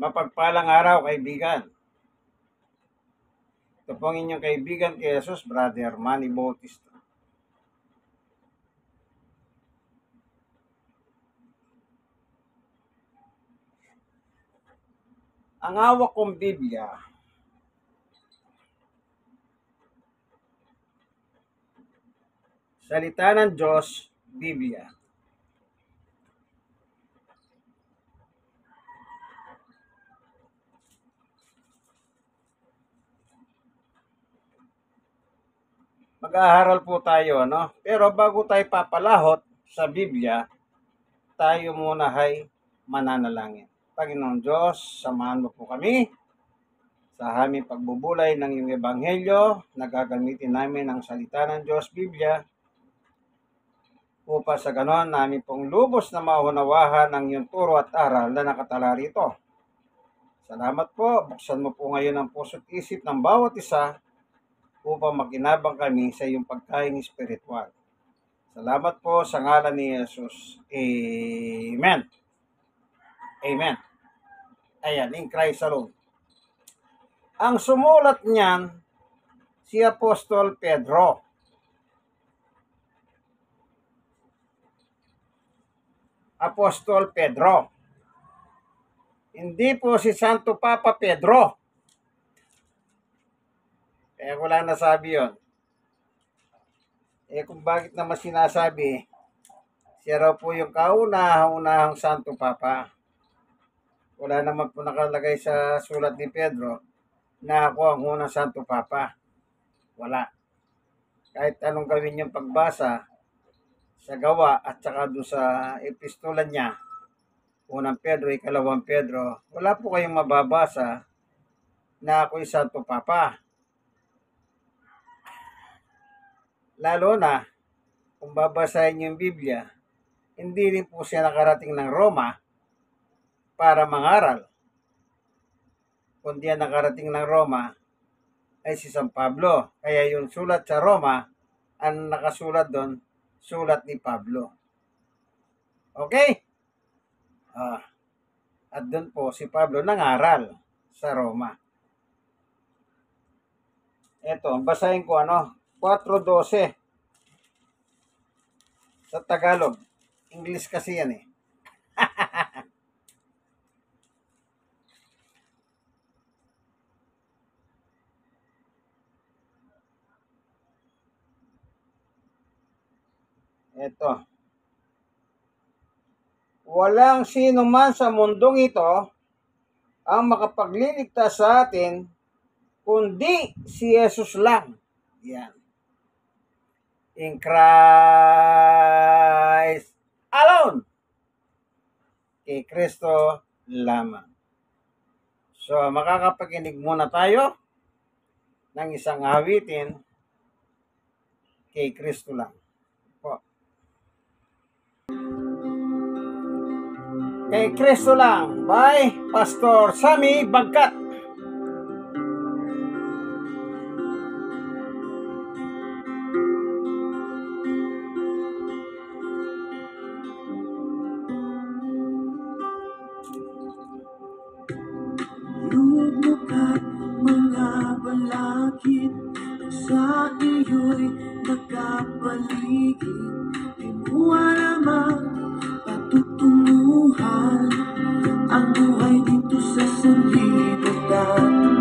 Mapagpalang araw, kaibigan. Ito po ang inyong kaibigan kay Jesus, Brother Manny Bautista. Ang hawak kong Biblia, Salita ng Diyos, Biblia. Mag-aaral po tayo, no? Pero bago tayo papalahot sa Biblia, tayo muna ay mananalangin. Panginoon Diyos, samahan mo po kami sa aming pagbubulay ng iyong ebanghelyo na gagamitin namin ang salita ng Diyos, Biblia, upang sa ganon namin pong lubos na maunawahan ang iyong turo at aral na nakatala rito. Salamat po, buksan mo po ngayon ang puso't isip ng bawat isa upang makinabang kami sa iyong pagkain espiritual. Salamat po sa ngalan ni Jesus. Amen. Amen. Ayan, in Christ alone. Ang sumulat niyan, si Apostol Pedro. Apostol Pedro. Hindi po si Santo Papa Pedro. Kaya ko lang nasabi yun. Kung bakit naman sinasabi, siya raw po yung kauna-unahang Santo Papa. Wala naman po nakalagay sa sulat ni Pedro na ako ang unang Santo Papa. Wala. Kahit anong gawin yung pagbasa sa gawa at saka doon sa epistola niya, unang Pedro, ikalawang Pedro, wala po kayong mababasa na ako'y Santo Papa. Lalo na, kung babasahin yung Biblia, hindi rin po siya nakarating ng Roma para mangaral. Kundi ang nakarating ng Roma ay si San Pablo. Kaya yung sulat sa Roma, ang nakasulat doon, sulat ni Pablo. Okay? At doon po si Pablo nangaral sa Roma. Eto, basahin ko 4:12 sa Tagalog. English kasi yan eh. Eto. Walang sino man sa mundong ito ang makapagliligtas sa atin kundi si Jesus lang. Yan. In Christ alone. Kay Kristo lamang. So, makakapakinig muna tayo ng isang awitin kay Kristo lang. Po. Kay Kristo lang by Pastor Sammy Bagkat. Lumukad mga balakid sa iyo'y nakapaligid. Di mo alamang patutunguhan ang buhay dito sa sanlibutan.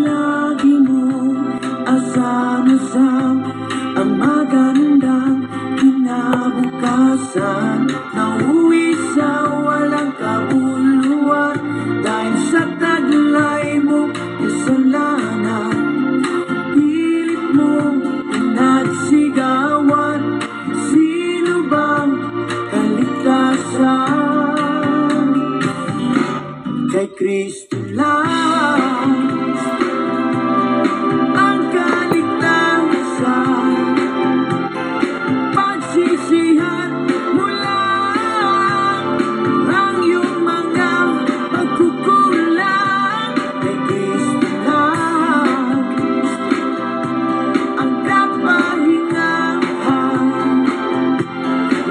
Lagi mo asam-asam ang magandang kinabukasan. Nauwi sa walang kabuluhan dahil sa taglay mo kasalanan. Pilit mong pinagsigawan, sino bang kaligtasan? Kay Kristo lang ang kaligtasan. Pagsisihan mo lang ang iyong mga pagkukulang. Kay Kristo lang ang kapahingahan.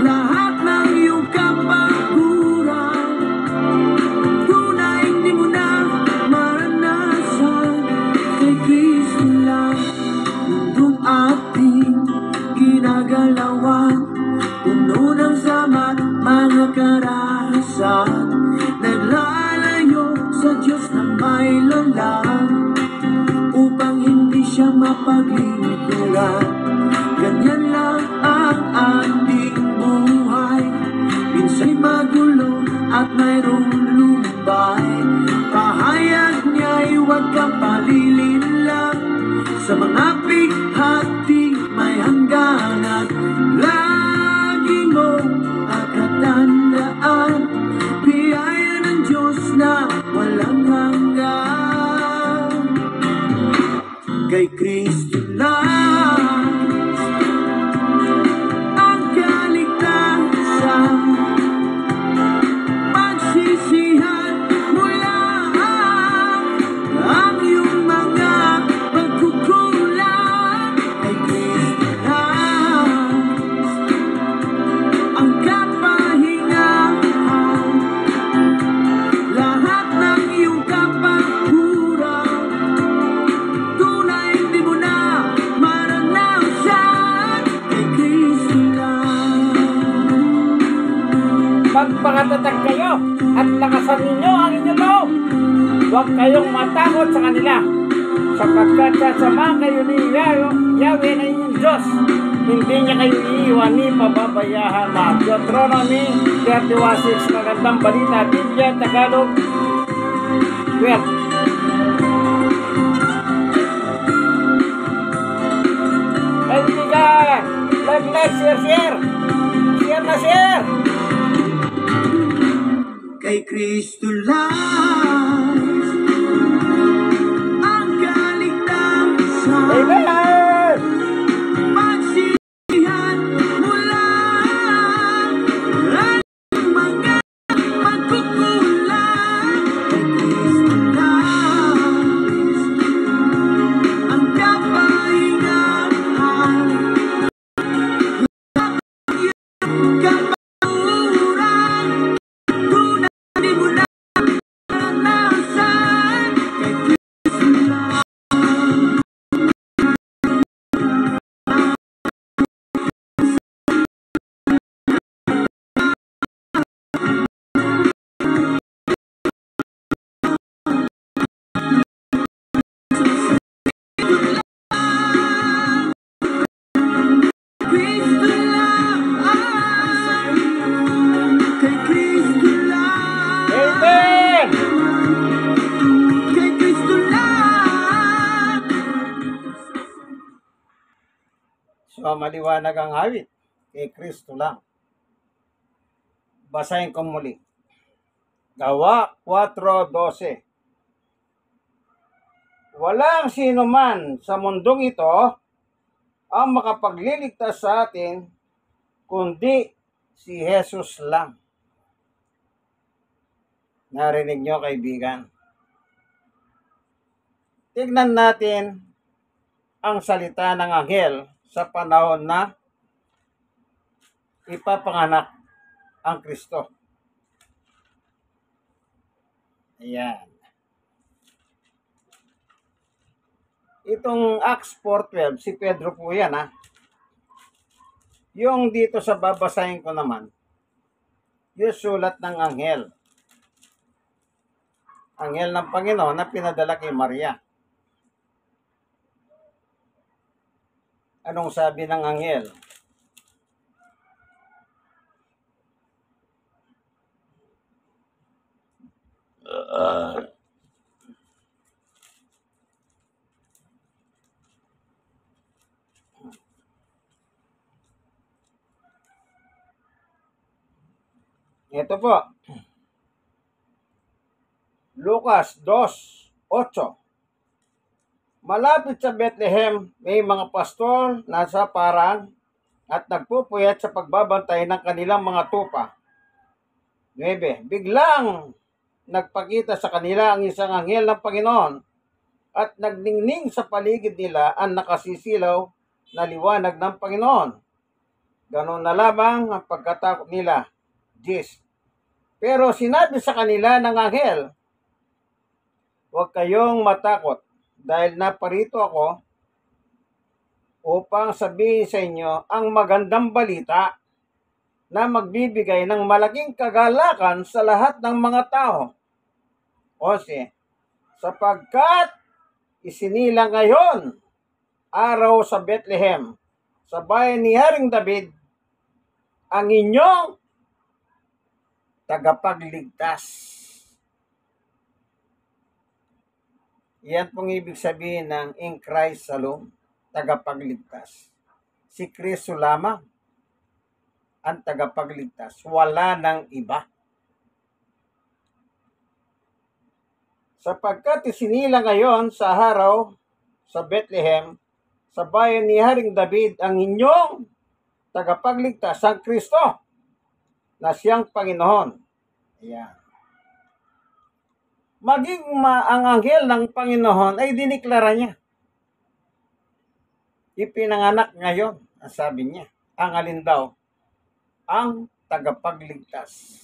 Lahat ng iyong kapaguran tunay paglingkuran. Ganyan lang ang ating buhay, minsa'y magulo at mayroong lumbay. Pahayag niya'y huwag kang palilinlang, sa mga pighati may hangganan. Lagi mong tatandaan, biyaya ng Diyos na walang hanggan. Kay Kristo lang ang kaligtasan, pagsisihan mula ang iyong mga pagkukulang. Kay Kristo lang ang kapahingahan, lahat ng iyong kapakuran, tunay di mo na maranasan. Kay Kristo lang. Magpakatatag kayo at lakasan ninyo ang inyong loob. Huwag kayong matakot sa kanila, sapagkat sasamahan kayo ni Yahweh na inyong Diyos. Hindi niya kayo iiwan ni pababayahan. Deuteronomy 31:6. Magandang balita, Biblia, Tagalog 12. Kaibigan, like, share. Share na share. Kay Kristo lang ang kaligtasan, Amen! pagsisihan mula ang mga pagkukulang. Kay Kristo lang ang kapahingahan, kapakuran, tunay di mo na naranasan. Kay Kristo lang. Kristo lang, kay Kristo lang, Amen! kay Kristo lang. So, maliwanag ang awit. Kay Kristo lang. Basahin ko muli. Gawa 4:12. Walang sino man sa mundong ito ang makapagliligtas sa atin, kundi si Jesus lang. Narinig nyo, kaibigan? Tignan natin ang salita ng anghel sa panahon na ipapanganak ang Kristo. Ayan. Itong Acts 4:12, si Pedro po yan, ha. Yung dito sa babasahin ko naman, yung sulat ng anghel. Anghel ng Panginoon na pinadala kay Maria. Anong sabi ng anghel? Ito po. Lucas 2:8. Malapit sa Bethlehem, may mga pastor na sa parang at nagpupuyat sa pagbabantay ng kanilang mga tupa. 9. Biglang nagpakita sa kanila ang isang anghel ng Panginoon at nagningning sa paligid nila ang nakasisilaw na liwanag ng Panginoon. Ganon na lamang ang pagkatakot nila. 10. Pero sinabi sa kanila ng anghel, huwag kayong matakot dahil naparito ako upang sabihin sa inyo ang magandang balita na magbibigay ng malaking kagalakan sa lahat ng mga tao. 11. Sapagkat isinilang ngayon araw sa Bethlehem, sa bayan ni Haring David, ang inyong tagapagligtas. Yan pong ibig sabihin ng in Christ alone, tagapagligtas. Si Kristo lamang ang tagapagligtas. Wala nang iba. Sapagkat isinila ngayon sa araw sa Bethlehem, sa bayan ni Haring David, ang inyong tagapagligtas, ang Kristo, na siyang Panginoon. Ayan. Maging ang anghel ng Panginoon ay diniklara niya. Ipinanganak ngayon, ang sabi niya, ang alin daw? Ang tagapagligtas.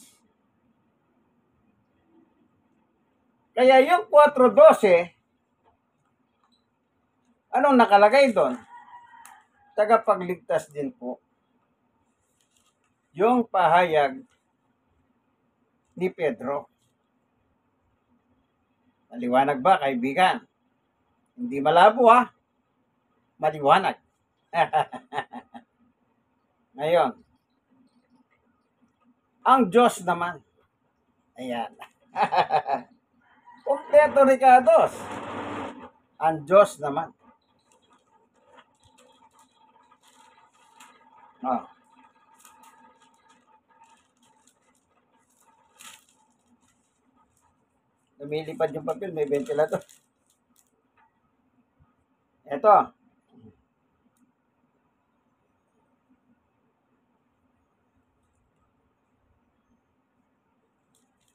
Kaya yung 4:12, anong nakalagay doon? Tagapagligtas din po. Yung pahayag ni Pedro. Maliwanag ba, kaibigan? Hindi malabo maliwanag. Ngayon, ang Diyos naman. Ayan. Kompleto Ricardos. Ang Diyos naman. Oh. Lumilipad yung papel, may ventilator. Ito.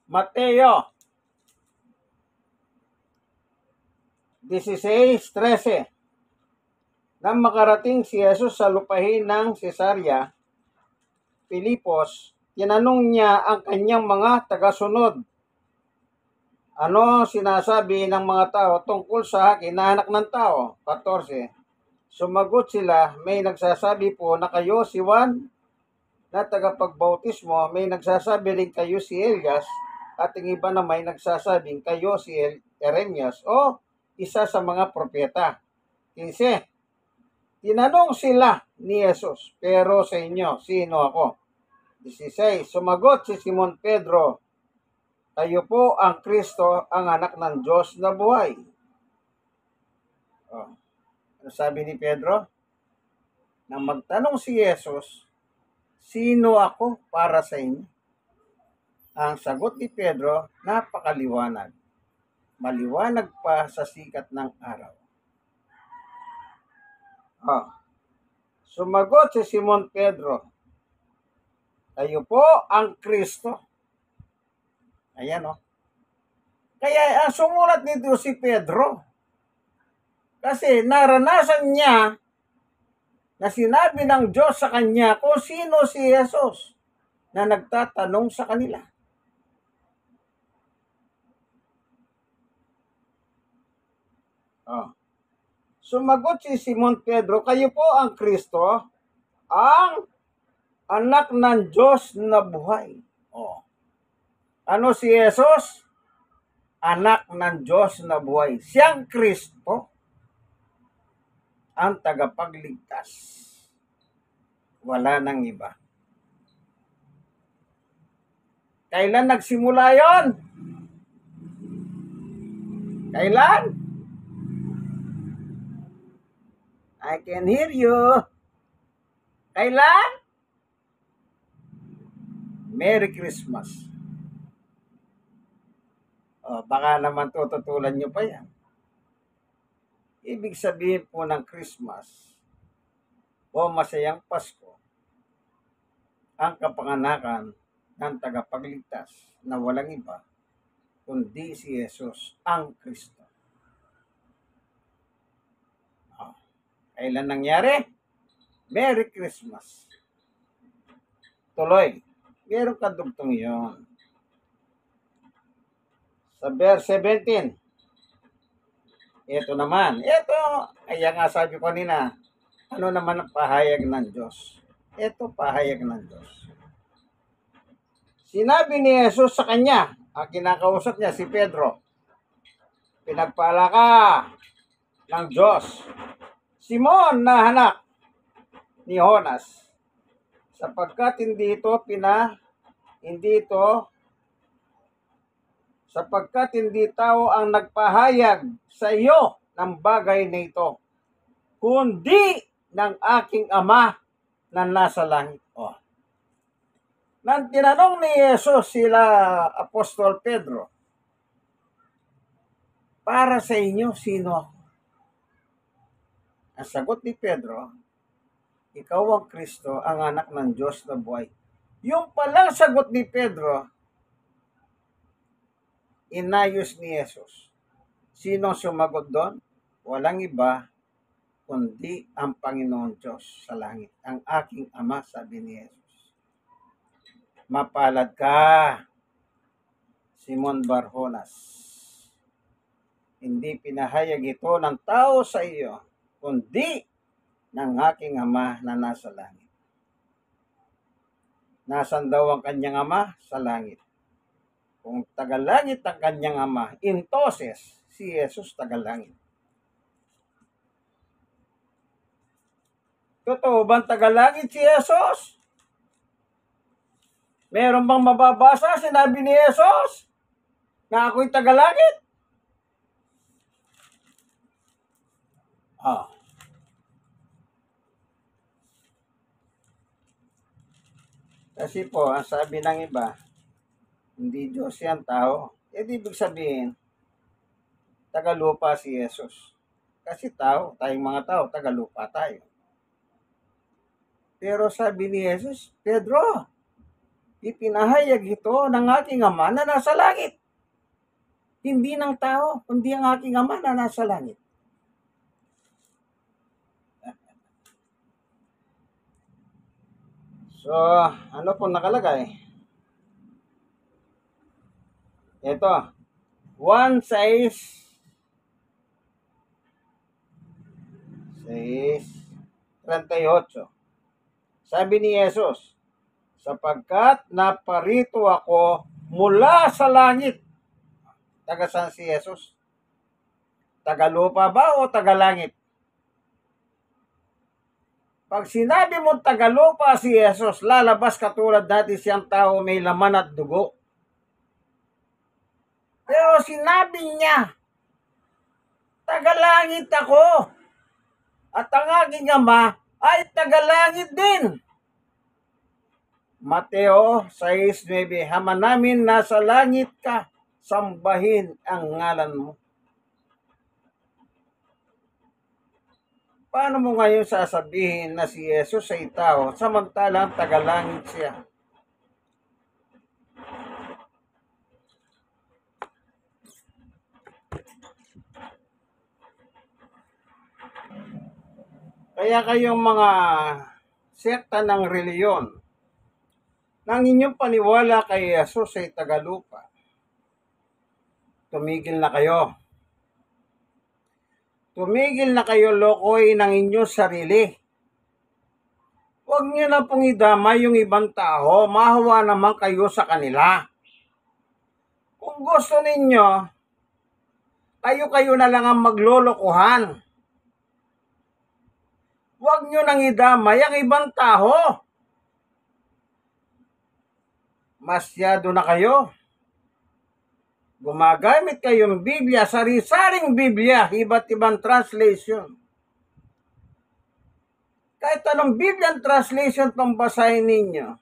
Mateo 16:13. Nang makarating si Jesus sa lupain ng Cesarea Pilipos, tinanong niya ang kanyang mga tagasunod, ano sinasabi ng mga tao tungkol sa akin na anak ng tao? 14. Sumagot sila, may nagsasabi po na kayo si Juan na tagapagbautismo, may nagsasabi rin kayo si Elias, at ang iba na may nagsasabing kayo si Jeremias o isa sa mga propeta. 15. Tinanong sila ni Jesus, pero sa inyo, sino ako? 16. Sumagot si Simon Pedro, kayo po ang Kristo, ang anak ng Diyos na buhay. Oh. Ano sabi ni Pedro? Nang magtanong si Jesus, sino ako para sa inyo? Ang sagot ni Pedro, napakaliwanag. Maliwanag pa sa sikat ng araw. Oh. Sumagot si Simon Pedro, kayo po ang Kristo. Ayan Kaya ang sumulat nito si Pedro. Kasi naranasan niya na sinabi ng Diyos sa kanya kung sino si Jesus na nagtatanong sa kanila. Sumagot si Simon Pedro, kayo po ang Kristo, ang anak ng Diyos na buhay. Ano si Jesus? Anak ng Diyos na buhay. Siyang Kristo, ang tagapagligtas. Wala nang iba. Kailan nagsimula yon? Kailan? I can hear you. Kailan? Merry Christmas. Baka naman tututulan nyo pa yan. Ibig sabihin po ng Christmas o masayang Pasko, ang kapanganakan ng tagapagligtas na walang iba kundi si Jesus, ang Kristo. Kailan nangyari? Merry Christmas. Tuloy. Meron kadugtong yun. Sa verse 17. Ito naman. Ito, kaya nga sabi ko kanina, ano naman ang pahayag ng Diyos? Ito, pahayag ng Diyos. Sinabi ni Jesus sa kanya, ang kinakausap niya, si Pedro, pinagpala ka ng Diyos, Simon na anak ni Jonas, sapagkat hindi tao ang nagpahayag sa iyo ng bagay na ito, kundi ng aking Ama na nasa langit. Nang tinanong ni Jesus sila Apostol Pedro, para sa inyo, sino ako? Ang sagot ni Pedro, ikaw ang Kristo, ang anak ng Diyos na buhay. Yung palang sagot ni Pedro, inayos ni Jesus. Sino sumagot doon? Walang iba, kundi ang Panginoon Diyos sa langit. Ang aking Ama, sabi ni Jesus. Mapalad ka, Simon Barjonas. Hindi pinahayag ito ng tao sa iyo, kundi ng aking Ama na nasa langit. Nasaan daw ang kanyang Ama? Sa langit. Kung tagalangit ang kanyang Ama, intoses si Jesus tagalangit. Totoo bang tagalangit si Jesus? Meron bang mababasa sinabi ni Jesus na ako'y tagalangit? Kasi po, ang sabi ng iba, hindi Diyos yan tao. Ibig sabihin, tagalupa si Jesus. Kasi tayong mga tao, tagalupa tayo. Pero sabi ni Jesus, Pedro, ipinahayag ito ng aking Ama na nasa langit. Hindi ng tao, kundi ang aking Ama na nasa langit. So, ano po nakalagay? Ito, 1 says 38. Sabi ni Jesus, sapagkat naparito ako mula sa langit. Taga saan si Jesus? Tagalupa ba o tagalangit? Pag sinabi mo tagalupa si Jesus, lalabas katulad dati siyang tao may laman at dugo. Pero sinabi niya, tagalangit ako. At ang aking Ama ay tagalangit din. Mateo 6:9, Ama namin nasa langit ka, sambahin ang ngalan mo. Paano mo ngayon sasabihin na si Jesus ay tao, samantalang tagalangit siya? Kaya kayong mga sekta ng reliyon, nang inyong paniwala kay Jesus ay tagalupa, tumigil na kayo. Tumigil na kayo lokoy ng inyong sarili. Huwag niyo na pong idamay yung ibang tao, mahawa naman kayo sa kanila. Kung gusto ninyo, kayo na lang ang maglolokohan. Huwag niyo nang idamay ang ibang tao. Masyado na kayo. Gumagamit kayong Biblia, sari-saring Biblia, iba't ibang translation. Kahit anong Biblian translation pang basahin ninyo.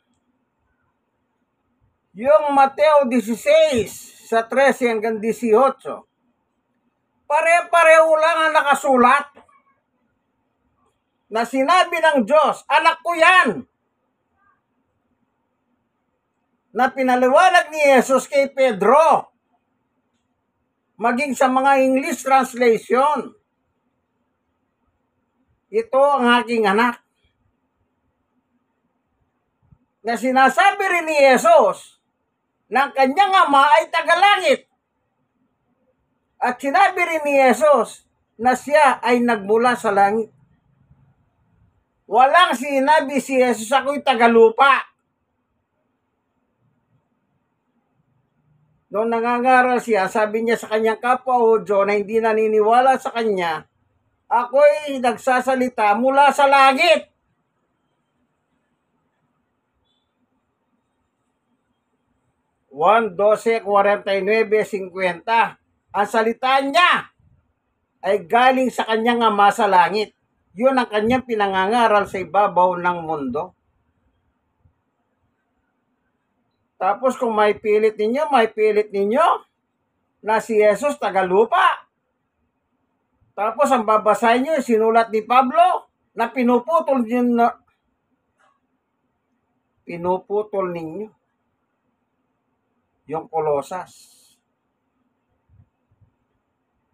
Yung Mateo 16, sa 13 hanggang 18, pare-pareho lang ang nakasulat na sinabi ng Diyos, anak ko yan, na pinaliwanag ni Jesus kay Pedro, maging sa mga English translation. Ito ang aking anak. Na sinasabi rin ni Jesus ng kanyang Ama ay tagalangit. At sinabi rin ni Jesus na siya ay nagmula sa langit. Walang sinabi si Jesus, ako'y tagalupa. Noong nangangaral siya, sabi niya sa kanyang kapwa Hudyo na hindi naniniwala sa kanya, Ako'y nagsasalita mula sa langit. Juan 12:49-50. Ang salita niya ay galing sa kanyang Ama sa langit. Yun ang kanyang pinangangaral sa ibabaw ng mundo. Tapos kung may pilit ninyo na si Jesus tagalupa. Tapos ang babasahin nyo, sinulat ni Pablo na pinuputol ninyo yung Kolosas.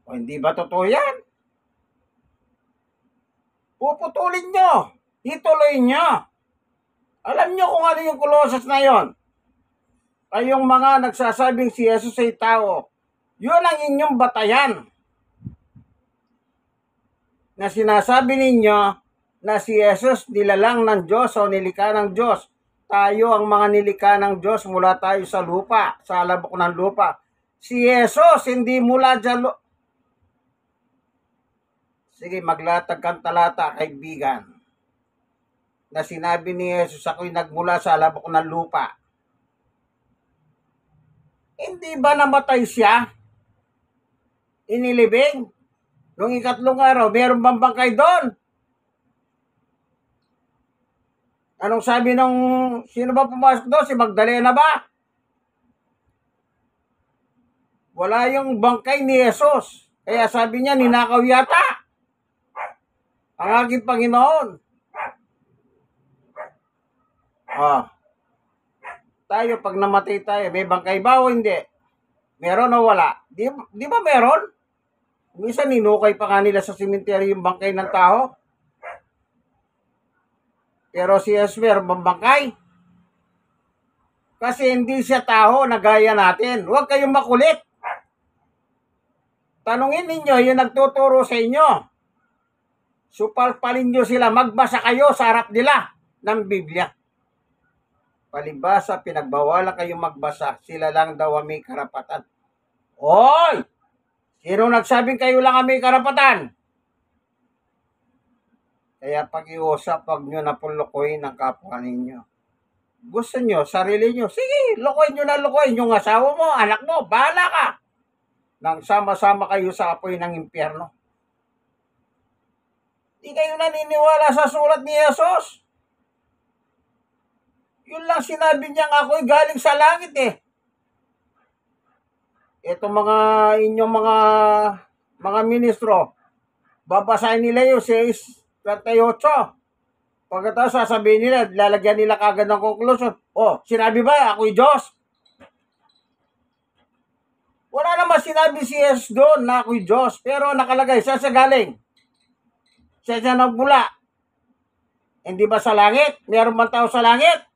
O hindi ba totoo yan? Puputulin nyo. Ituloy nyo. Alam nyo kung ano yung Kolosas na yon. Kayong mga nagsasabing si Jesus ay tao, yun ang inyong batayan. Na sinasabi ninyo na si Jesus nilalang ng Diyos o nilikha ng Diyos. Tayo ang mga nilikha ng Diyos mula tayo sa lupa, sa alabok ng lupa. Si Jesus hindi mula dyan. Sige, maglatag kang talata, kaibigan. Na sinabi ni Jesus, ako'y nagmula sa alabok ng lupa. Hindi ba namatay siya? Inilibing? Noong ikatlong araw, meron bang bangkay doon? Anong sabi nung, sino ba pumasok doon? Si Magdalena ba? Wala yung bangkay ni Jesus. Kaya sabi niya, ninakaw yata ang aking Panginoon. Tayo, pag namatay tayo, may bangkay ba o hindi? Meron o wala? Di ba meron? Minsan ninukay pa nga nila sa simenteryo yung bangkay ng tao. Pero si Jesus meron bang bangkay? Kasi hindi siya tao na gaya natin. Huwag kayong makulit. Tanungin ninyo yung nagtuturo sa inyo. Supalpalin nyo sila. Magbasa kayo sa harap nila ng Biblia. Palibasa, pinagbawalan kayong magbasa. Sila lang daw ang may karapatan. Hoy! Sino nagsabing kayo lang ang may karapatan? Kaya pag-iusap, wag nyo na pulukoy ng kapwa ninyo. Gusto nyo, sarili nyo, sige, lukoy nyo na lukoy. Yung asawa mo, anak mo, bahala ka. Nang sama-sama kayo sa apoy ng impyerno. Di kayo naniniwala sa sulat ni Jesus. Yun lang sinabi niyang ako'y galing sa langit eh. Ito inyong mga ministro, babasahin nila yung 6:38. Pagkatapos sasabihin nila, lalagyan nila kagad ng conclusion. Oh, sinabi ba ako'y Diyos? Wala naman sinabi si Jesus doon na ako'y Diyos. Pero nakalagay, saan siya galing? Saan siya nagmula? Hindi ba sa langit? Meron bang tao sa langit?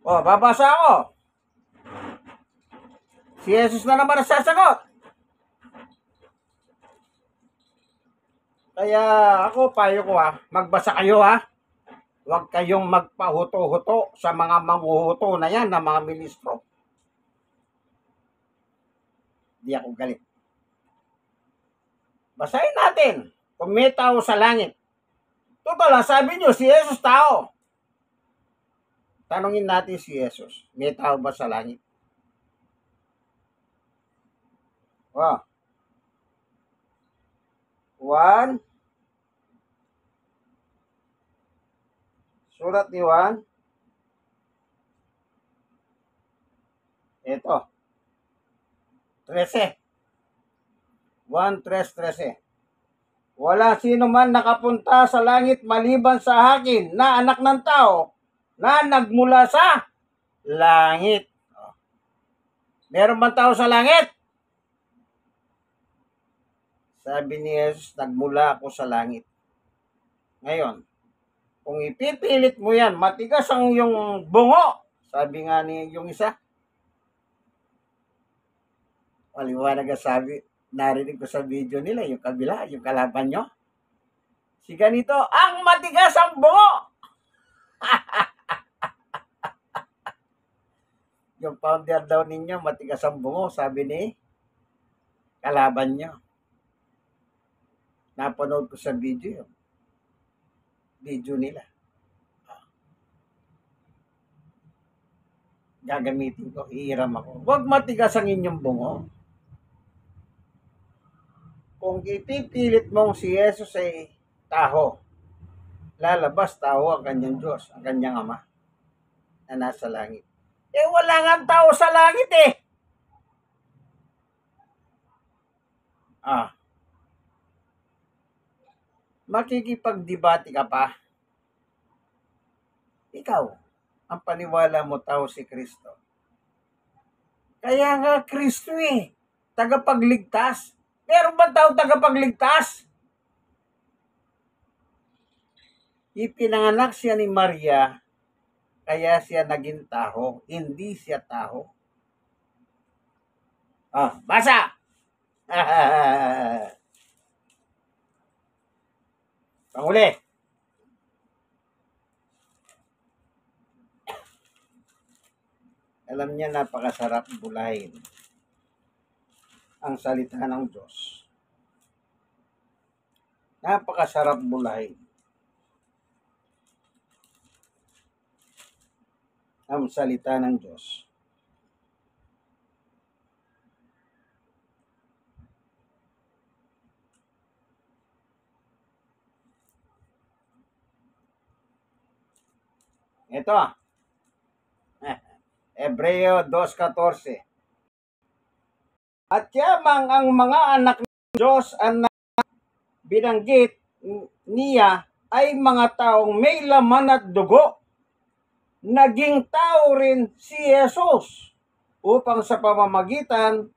Oh, babasa ako. Si Jesus na naman ang sasagot. Kaya ako, payo ko magbasa kayo Huwag kayong magpahuto-huto sa mga manghuhuto na yan, na mga ministro. Di ako galit. Basahin natin kung may tao sa langit. Total, sabi nyo, si Jesus tao. Tanungin natin si Jesus, may tao ba sa langit? Wow. 1. Sulat ni Juan. Ito. 13. 1:13. Wala sino man nakapunta sa langit maliban sa akin na anak ng tao na nagmula sa langit. Meron bang tao sa langit? Sabi ni Jesus, nagmula ako sa langit. Ngayon, kung ipipilit mo yan, matigas ang yung bungo. Sabi nga ni yung isa. Maliwanag ang sabi, narinig ko sa video nila, yung kabila, yung kalaban nyo. Si ganito, ang matigas ang bungo. Yung founder daw ninyo, matigas ang bungo, sabi ni kalaban nyo. Napanood ko sa video yun. Video nila. Gagamitin ko, iiram ako. Huwag matigas ang inyong bungo. Kung ipipilit mong si Jesus ay taho, lalabas taho ang kanyang Diyos, ang kanyang Ama na nasa langit. Eh wala nga tao sa langit eh. Makikipagdebate ka pa. Ikaw, ang paniwala mo tao si Kristo. Kaya nga Kristo eh, tagapagligtas. Meron ba tao tagapagligtas? Ipinanganak siya ni Maria, kaya siya naging taho. Hindi siya taho. Basa! Panghuli. Alam niya, napakasarap bulahin ang salita ng Diyos. Napakasarap bulahin ang salita ng Diyos. Ito, Hebreo 2:14. At yamang ang mga anak ng Diyos ang binanggit niya ay mga taong may laman at dugo. Naging tao rin si Jesus upang sa pamamagitan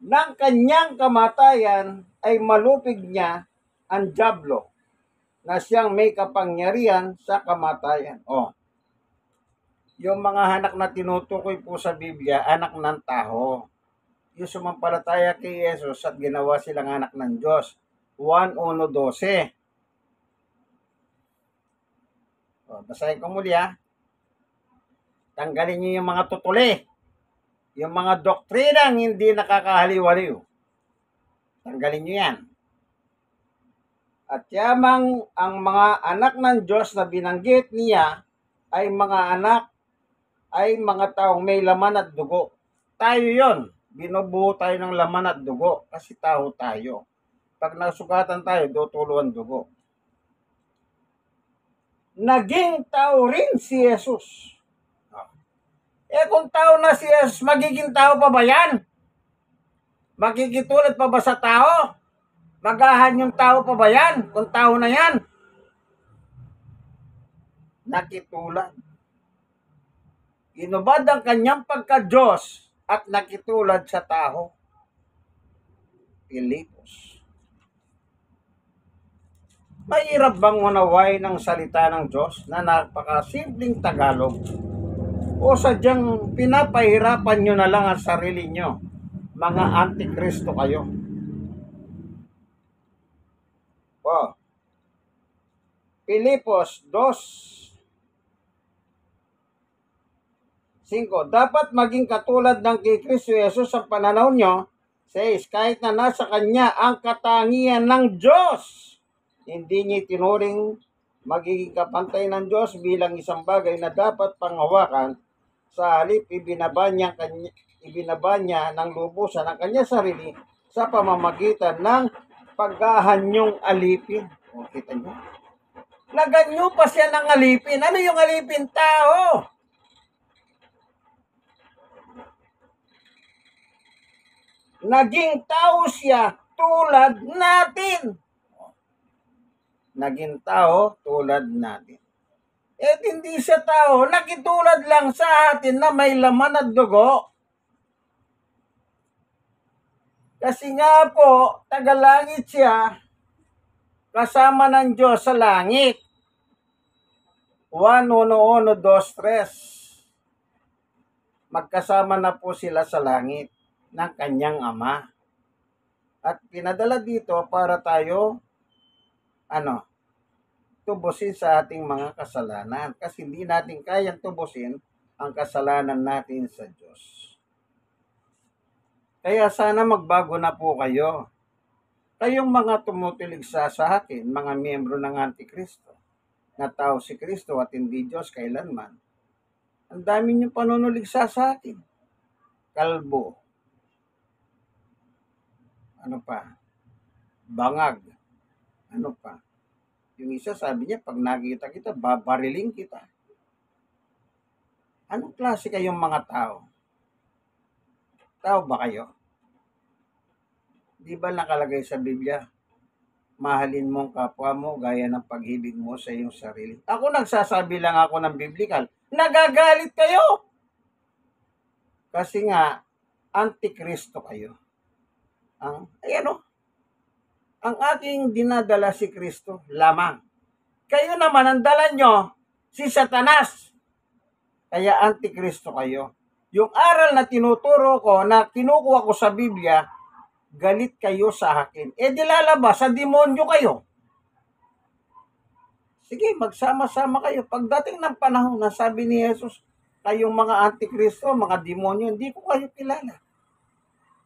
ng kanyang kamatayan ay malupig niya ang dyablo na siyang may kapangyarihan sa kamatayan. Yung mga anak na tinutukoy po sa Biblia, anak ng tao. Yung sumampalataya kay Jesus at ginawa silang anak ng Diyos. 1:1-12. Basahin ko muli ha. Tanggalin niyo yung mga tutuli. Yung mga doktrinang hindi nakakahaliwaliw. Tanggalin niyo yan. At yamang ang mga anak ng Diyos na binanggit niya ay mga anak, ay mga taong may laman at dugo. Tayo yon. Binubuo tayo ng laman at dugo kasi tao tayo. Pag nasugatan tayo, tutulo ang dugo. Naging tao rin si Jesus. Kung tao na si Jesus, magiging tao pa ba yan? Makikitulad pa ba sa tao? Magahan yung tao pa ba yan? Kung tao na yan? Nakitulad. Inubad ang kanyang pagka-Diyos at nakitulad sa tao. Pilipos. Mahirap bang unaway ng salita ng Diyos na napakasimpleng Tagalog? O sadyang pinapahirapan nyo na lang ang sarili nyo? Mga antikristo kayo. Pilipos 2:5. Dapat maging katulad ng kay Kristo Jesus ang pananaw nyo. 6. Kahit na nasa Kanya ang katangian ng Diyos, hindi niya tinuring magiging kapantay ng Diyos bilang isang bagay na dapat panghawakan. Sa halip, ibinaba niya ng lubusan ang kanya sarili sa pamamagitan ng paghahanyong alipin. Kita niyo? Naganyo pa siya ng alipin. Ano yung alipin? Tao. Naging tao siya tulad natin. Naging tao tulad natin. Hindi siya tao. Nakitulad lang sa atin na may laman at dugo. Kasi nga po, tagalangit siya, kasama ng Diyos sa langit. 1:1-2-3. Magkasama na po sila sa langit ng kanyang Ama. At pinadala dito para tayo, tubusin sa ating mga kasalanan. Kasi hindi natin kayang tubusin ang kasalanan natin sa Diyos. Kaya sana magbago na po kayo. Kayong mga tumutuligsa sa akin, mga miyembro ng Antikristo, na tao si Kristo at hindi Diyos kailanman. Ang dami niyong panunuligsa sa akin. Kalbo. Ano pa? Bangag. Ano pa? Yung isa sabi niya, pag nakita kita, babariling kita. Anong klase kayong mga tao? Tao ba kayo? Di ba nakalagay sa Biblia, mahalin mo ang kapwa mo gaya ng pag-ibig mo sa iyong sarili? Ako nagsasabi lang ako ng biblical. Nagagalit kayo! Kasi nga, antikristo kayo. Ang aking dinadala si Kristo lamang. Kayo naman, ang dala nyo, si Satanas. Kaya antikristo kayo. Yung aral na tinuturo ko, na kinukuha ko sa Biblia, galit kayo sa akin. Eh di lalabas, sa demonyo kayo. Sige, magsama-sama kayo. Pagdating ng panahon na sabi ni Jesus, kayong mga antikristo, mga demonyo, hindi ko kayo kilala.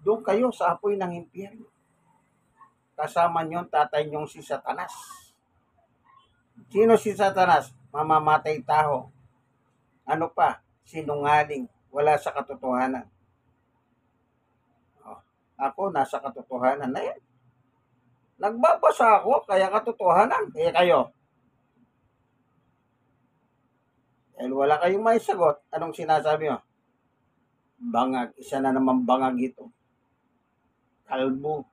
Doon kayo sa apoy ng impyerno. Kasama niyo ang tatay niyong si Satanas. Sino si Satanas? Mamamatay tao. Ano pa? Sinungaling. Wala sa katotohanan. Ako, nasa katotohanan na yan. Nagbabasa ako, kaya katotohanan. Eh kayo. Dahil wala kayong may sagot, anong sinasabi mo? Bangag. Isa na naman bangag ito. Kalbo.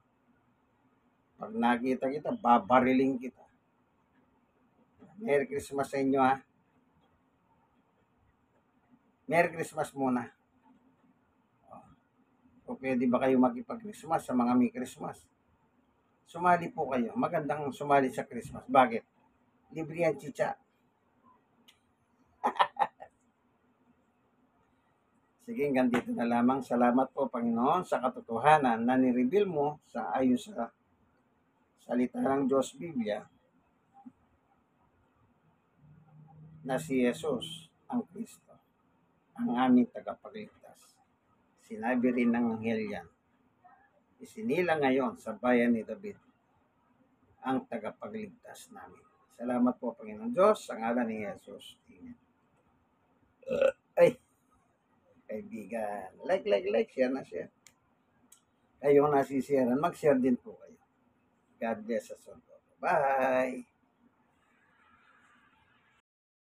Pag nakita kita, babariling kita. Merry Christmas sa inyo, ha? Merry Christmas muna. O pwede ba kayo makipag-Christmas sa mga may Christmas? Sumali po kayo. Magandang sumali sa Christmas. Bakit? Libre yan, chicha. Sige, hanggang dito na lamang. Salamat po, Panginoon, sa katotohanan na nireveal mo sa ayon sa salita ng Diyos Biblia na si Jesus ang Kristo, ang aming tagapagligtas. Sinabi rin ng anghel yan. Isinila ngayon sa bayan ni David ang tagapagligtas namin. Salamat po, Panginoon Diyos, sa ngalan ni Jesus. Amen. Ay, kaibigan. Like, share na share. Kayong nasisiyaran, mag-share din po kayo. God bless us all. Bye!